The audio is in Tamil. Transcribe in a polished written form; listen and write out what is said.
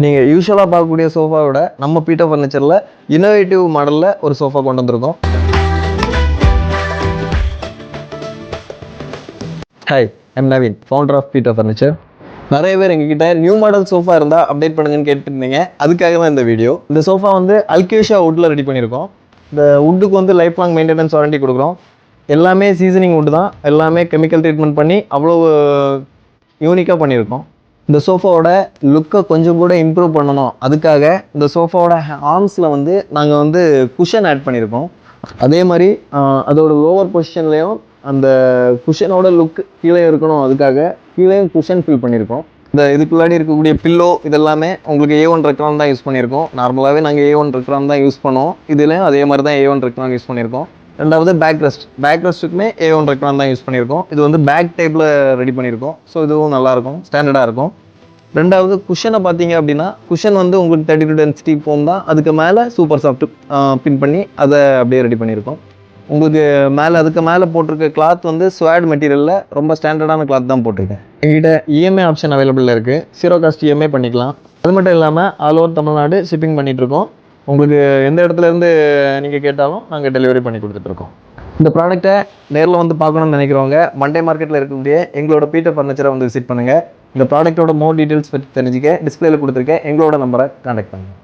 நீங்கள் யூஸ்வலாக பார்க்கக்கூடிய சோஃபாவோட நம்ம பீட்டர் ஃபர்னிச்சரில் இன்னோவேட்டிவ் மாடலில் ஒரு சோஃபா கொண்டு வந்திருக்கோம். Hi, I'm Naveen, founder of Peter furniture. நிறைய பேர் எங்ககிட்ட நியூ மாடல் சோஃபா இருந்தால் அப்டேட் பண்ணுங்கன்னு கேட்டுருந்தீங்க. அதுக்காக தான் இந்த வீடியோ. இந்த சோஃபா வந்து அல்கேஷியா வுட்டில் ரெடி பண்ணியிருக்கோம். இந்த வுட்டுக்கு வந்து லைஃப் லாங் மெயின்டெனன்ஸ் வாரண்டி கொடுக்குறோம். எல்லாமே சீசனிங் வுட்டு தான், எல்லாமே கெமிக்கல் ட்ரீட்மெண்ட் பண்ணி அவ்வளோ யூனிக்காக பண்ணியிருக்கோம். இந்த சோஃபாவோட லுக்கை கொஞ்சம் கூட இம்ப்ரூவ் பண்ணணும், அதுக்காக இந்த சோஃபாவோட ஆர்ம்ஸில் வந்து நாங்கள் வந்து குஷன் ஆட் பண்ணியிருக்கோம். அதே மாதிரி அதோட லோவர் பொசிஷன்லேயும் அந்த குஷனோட லுக் கீழே இருக்கணும், அதுக்காக கீழே குஷன் ஃபில் பண்ணியிருக்கோம். இந்த இதுக்குள்ளாடி இருக்கக்கூடிய பில்லோ இதெல்லாமே உங்களுக்கு A1 ரெக்ரான் தான் யூஸ் பண்ணியிருக்கோம். நார்மலாகவே நாங்கள் A1 ரெக்ரான் தான் யூஸ் பண்ணுவோம். இதுலேயும் அதே மாதிரி தான் A1 ரெக்ரான் யூஸ் பண்ணியிருக்கோம். ரெண்டாவது பேக் ரெஸ்ட்டுக்குமே A1 ரெக்ரான் தான் யூஸ் பண்ணியிருக்கோம். இது வந்து பேக் டைப்பில் ரெடி பண்ணியிருக்கோம். ஸோ இதுவும் நல்லாயிருக்கும், ஸ்டாண்டர்டாக இருக்கும். ரெண்டாவது குஷனை பார்த்தீங்க அப்படின்னா, குஷன் வந்து உங்களுக்கு 32 டென்சிட்டி ஃபோம் தான். அதுக்கு மேலே சூப்பர் சாஃப்ட் பின் பண்ணி அதை அப்படியே ரெடி பண்ணியிருக்கோம். உங்களுக்கு மேலே அதுக்கு மேலே போட்டிருக்க கிளாத் வந்து ஸ்வாட் மெட்டீரியலில் ரொம்ப ஸ்டாண்டர்டான கிளாத் தான் போட்டிருக்கேன். எங்ககிட்ட இஎம்ஐ ஆப்ஷன் அவைலபிளில் இருக்குது. 0 காஸ்ட் இஎம்ஐ பண்ணிக்கலாம். அது மட்டும் இல்லாமல் ஆல் ஓவர் தமிழ்நாடு ஷிப்பிங் பண்ணிகிட்ருக்கோம். உங்களுக்கு எந்த இடத்துலேருந்து நீங்கள் கேட்டாலும் நாங்கள் டெலிவரி பண்ணி கொடுத்துட்ருக்கோம். இந்த ப்ராடக்ட்டை நேரில் வந்து பார்க்கணும்னு நினைக்கிறவங்க மண்டே மார்க்கெட்டில் இருக்கக்கூடிய எங்களோட பீட்டர் ஃபர்னிச்சரை வந்து விசிட் பண்ணுங்கள். இந்த ப்ராடக்ட்டோட மோர் டீட்டெயில்ஸ் பற்றி தெரிஞ்சுக்க டிஸ்பிளேல கொடுத்துருக்கேன் எங்களோட நம்பரை கான்டாக்ட் பண்ணுங்கள்.